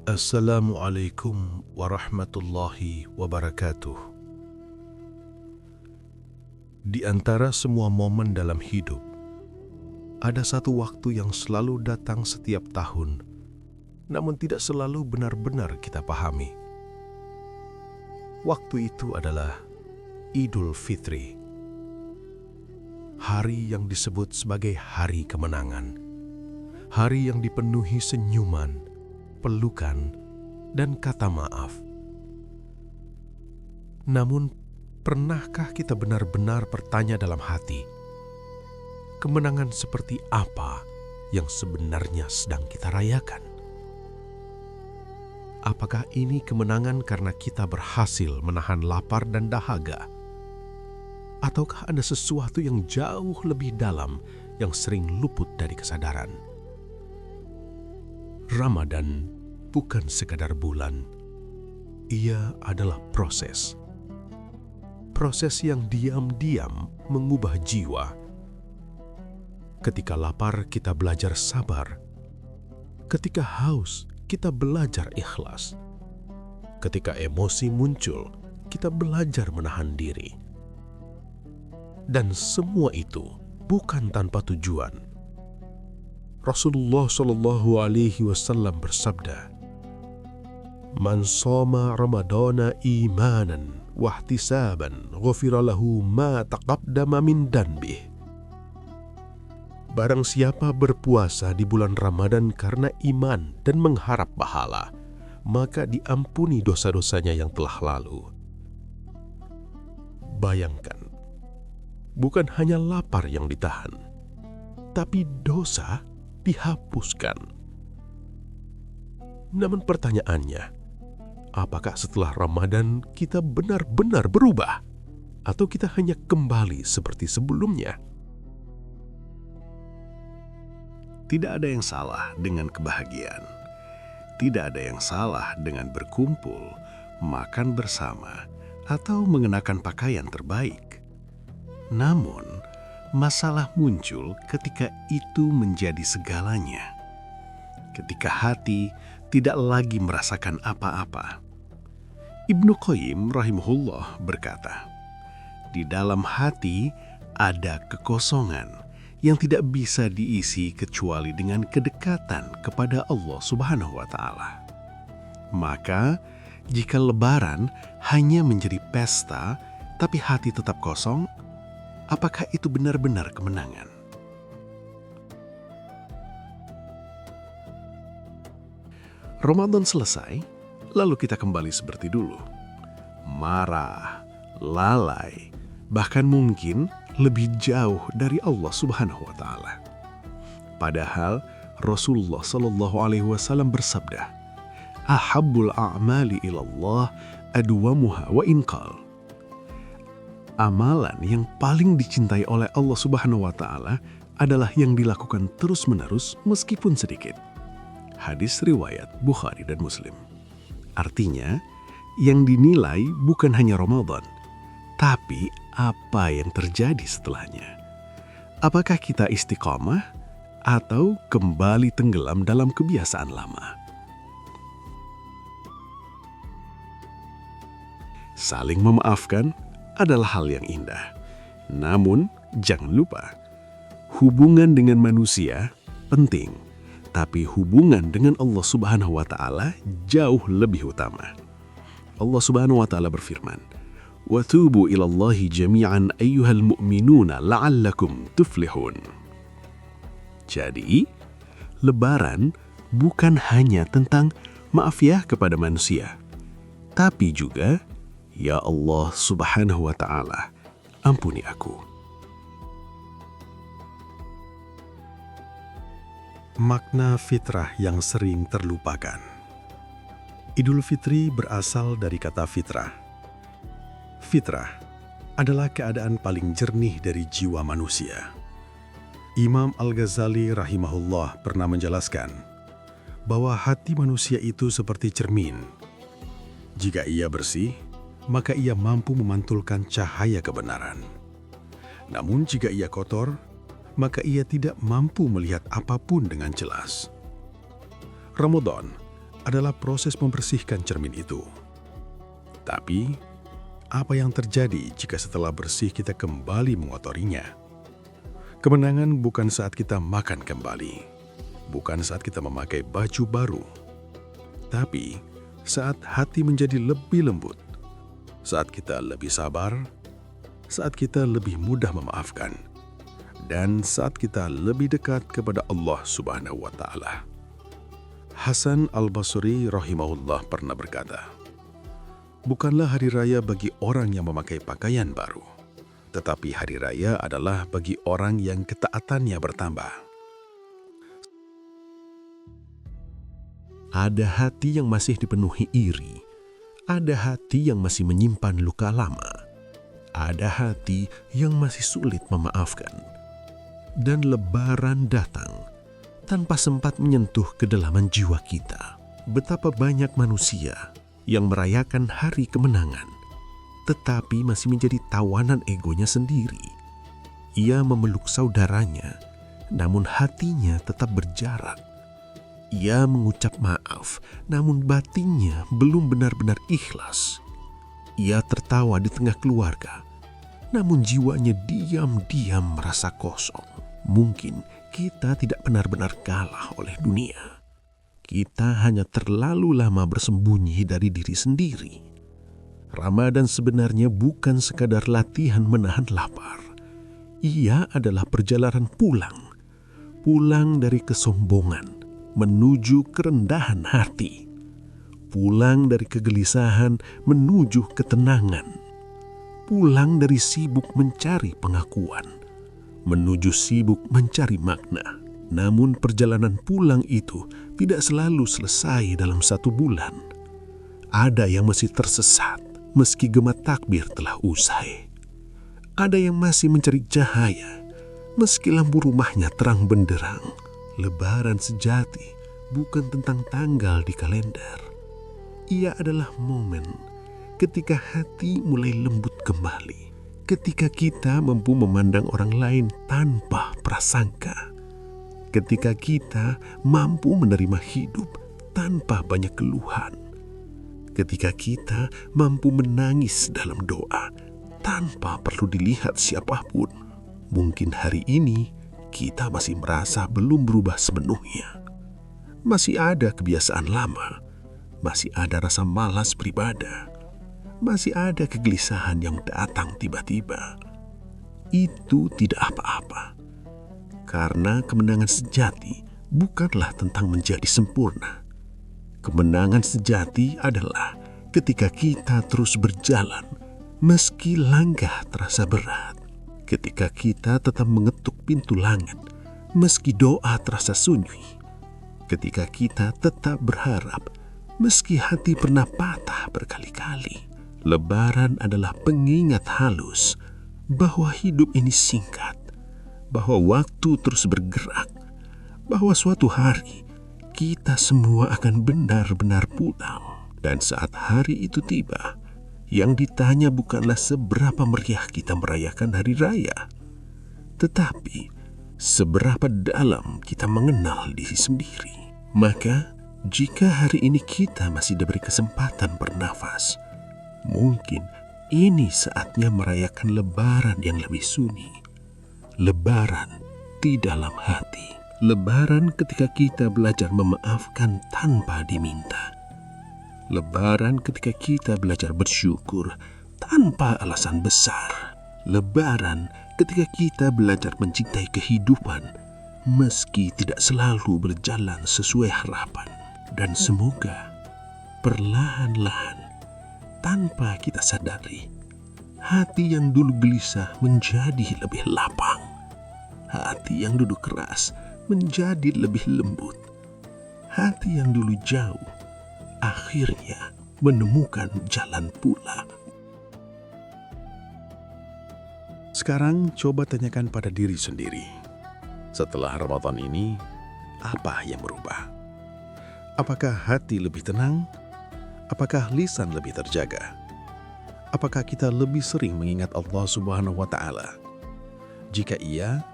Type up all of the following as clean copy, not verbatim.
Assalamualaikum warahmatullahi wabarakatuh. Di antara semua momen dalam hidup, ada satu waktu yang selalu datang setiap tahun, namun tidak selalu benar-benar kita pahami. Waktu itu adalah Idul Fitri, hari yang disebut sebagai hari kemenangan, hari yang dipenuhi senyuman, pelukan, dan kata maaf. Namun, pernahkah kita benar-benar bertanya dalam hati, kemenangan seperti apa yang sebenarnya sedang kita rayakan? Apakah ini kemenangan karena kita berhasil menahan lapar dan dahaga? Ataukah ada sesuatu yang jauh lebih dalam yang sering luput dari kesadaran? Ramadan bukan sekadar bulan, ia adalah proses. Proses yang diam-diam mengubah jiwa. Ketika lapar, kita belajar sabar. Ketika haus, kita belajar ikhlas. Ketika emosi muncul, kita belajar menahan diri. Dan semua itu bukan tanpa tujuan. Rasulullah Shallallahu Alaihi Wasallam bersabda, "Man shoma Ramadana imanan wahtisaban, ghufira lahu ma taqaddama min danbih." Barang siapa berpuasa di bulan Ramadan karena iman dan mengharap pahala, maka diampuni dosa-dosanya yang telah lalu. Bayangkan, bukan hanya lapar yang ditahan, tapi dosa dihapuskan. Namun pertanyaannya, apakah setelah Ramadan kita benar-benar berubah? Atau kita hanya kembali seperti sebelumnya? Tidak ada yang salah dengan kebahagiaan. Tidak ada yang salah dengan berkumpul, makan bersama, atau mengenakan pakaian terbaik. Namun, masalah muncul ketika itu menjadi segalanya. Ketika hati tidak lagi merasakan apa-apa. Ibnu Qayyim rahimahullah berkata, di dalam hati ada kekosongan yang tidak bisa diisi kecuali dengan kedekatan kepada Allah Subhanahu wa Ta'ala. Maka, jika Lebaran hanya menjadi pesta, tapi hati tetap kosong, apakah itu benar-benar kemenangan? Ramadan selesai, lalu kita kembali seperti dulu. Marah, lalai, bahkan mungkin lebih jauh dari Allah Subhanahu wa Ta'ala. Padahal Rasulullah Shallallahu Alaihi Wasallam bersabda, "Ahabbul a'mali ilallah adwamuha wa inqal." Amalan yang paling dicintai oleh Allah Subhanahu wa Ta'ala adalah yang dilakukan terus-menerus meskipun sedikit. Hadis riwayat Bukhari dan Muslim. Artinya, yang dinilai bukan hanya Ramadan, tapi apa yang terjadi setelahnya. Apakah kita istiqamah atau kembali tenggelam dalam kebiasaan lama? Saling memaafkan adalah hal yang indah. Namun, jangan lupa, hubungan dengan manusia penting, tapi hubungan dengan Allah Subhanahu wa Ta'ala jauh lebih utama. Allah Subhanahu wa Ta'ala berfirman, "Wa tubu ilallahi jami'an ayyuhal mu'minuna la'allakum tuflihun." Jadi, Lebaran bukan hanya tentang maaf ya kepada manusia, tapi juga, ya Allah Subhanahu wa Ta'ala, ampuni aku. Makna fitrah yang sering terlupakan. Idul Fitri berasal dari kata fitrah. Fitrah adalah keadaan paling jernih dari jiwa manusia. Imam Al-Ghazali rahimahullah pernah menjelaskan bahwa hati manusia itu seperti cermin. Jika ia bersih, maka ia mampu memantulkan cahaya kebenaran. Namun jika ia kotor, maka ia tidak mampu melihat apapun dengan jelas. Ramadan adalah proses membersihkan cermin itu. Tapi, apa yang terjadi jika setelah bersih kita kembali mengotorinya? Kemenangan bukan saat kita makan kembali, bukan saat kita memakai baju baru, tapi saat hati menjadi lebih lembut, saat kita lebih sabar, saat kita lebih mudah memaafkan, dan saat kita lebih dekat kepada Allah Subhanahu wa Ta'ala. Hasan Al-Basri rahimahullah pernah berkata, "Bukanlah hari raya bagi orang yang memakai pakaian baru, tetapi hari raya adalah bagi orang yang ketaatannya bertambah." Ada hati yang masih dipenuhi iri, ada hati yang masih menyimpan luka lama, ada hati yang masih sulit memaafkan. Dan Lebaran datang tanpa sempat menyentuh kedalaman jiwa kita. Betapa banyak manusia yang merayakan hari kemenangan, tetapi masih menjadi tawanan egonya sendiri. Ia memeluk saudaranya, namun hatinya tetap berjarak. Ia mengucap maaf, namun batinnya belum benar-benar ikhlas. Ia tertawa di tengah keluarga, namun jiwanya diam-diam merasa kosong. Mungkin kita tidak benar-benar kalah oleh dunia. Kita hanya terlalu lama bersembunyi dari diri sendiri. Ramadan sebenarnya bukan sekadar latihan menahan lapar. Ia adalah perjalanan pulang. Pulang dari kesombongan menuju kerendahan hati. Pulang dari kegelisahan menuju ketenangan. Pulang dari sibuk mencari pengakuan menuju sibuk mencari makna. Namun perjalanan pulang itu tidak selalu selesai dalam 1 bulan. Ada yang masih tersesat meski gema takbir telah usai. Ada yang masih mencari cahaya meski lampu rumahnya terang benderang. Lebaran sejati bukan tentang tanggal di kalender. Ia adalah momen ketika hati mulai lembut kembali. Ketika kita mampu memandang orang lain tanpa prasangka. Ketika kita mampu menerima hidup tanpa banyak keluhan. Ketika kita mampu menangis dalam doa tanpa perlu dilihat siapapun. Mungkin hari ini kita masih merasa belum berubah sepenuhnya. Masih ada kebiasaan lama. Masih ada rasa malas beribadah. Masih ada kegelisahan yang datang tiba-tiba. Itu tidak apa-apa. Karena kemenangan sejati bukanlah tentang menjadi sempurna. Kemenangan sejati adalah ketika kita terus berjalan meski langkah terasa berat. Ketika kita tetap mengetuk pintu langit meski doa terasa sunyi. Ketika kita tetap berharap meski hati pernah patah berkali-kali. Lebaran adalah pengingat halus bahwa hidup ini singkat, bahwa waktu terus bergerak, bahwa suatu hari kita semua akan benar-benar pulang. Dan saat hari itu tiba, yang ditanya bukanlah seberapa meriah kita merayakan hari raya, tetapi seberapa dalam kita mengenal diri sendiri. Maka, jika hari ini kita masih diberi kesempatan bernafas, mungkin ini saatnya merayakan Lebaran yang lebih sunyi. Lebaran di dalam hati. Lebaran ketika kita belajar memaafkan tanpa diminta. Lebaran ketika kita belajar bersyukur tanpa alasan besar. Lebaran ketika kita belajar mencintai kehidupan meski tidak selalu berjalan sesuai harapan. Dan semoga perlahan-lahan tanpa kita sadari, hati yang dulu gelisah menjadi lebih lapang. Hati yang dulu keras menjadi lebih lembut. Hati yang dulu jauh akhirnya menemukan jalan pula. Sekarang coba tanyakan pada diri sendiri. Setelah Ramadan ini, apa yang berubah? Apakah hati lebih tenang? Apakah lisan lebih terjaga? Apakah kita lebih sering mengingat Allah Subhanahu wa Ta'ala? Jika iya,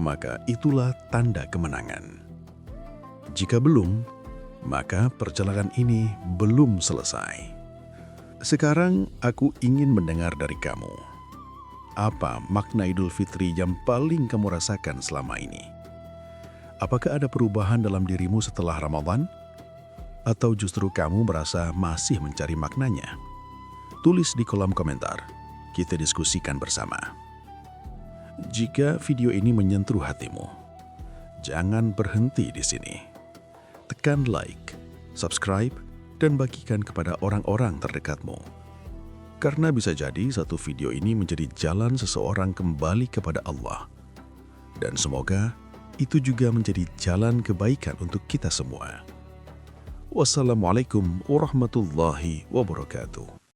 maka itulah tanda kemenangan. Jika belum, maka perjalanan ini belum selesai. Sekarang aku ingin mendengar dari kamu. Apa makna Idul Fitri yang paling kamu rasakan selama ini? Apakah ada perubahan dalam dirimu setelah Ramadan? Atau justru kamu merasa masih mencari maknanya? Tulis di kolom komentar. Kita diskusikan bersama. Jika video ini menyentuh hatimu, jangan berhenti di sini. Tekan like, subscribe, dan bagikan kepada orang-orang terdekatmu. Karena bisa jadi satu video ini menjadi jalan seseorang kembali kepada Allah. Dan semoga itu juga menjadi jalan kebaikan untuk kita semua. Wassalamualaikum warahmatullahi wabarakatuh.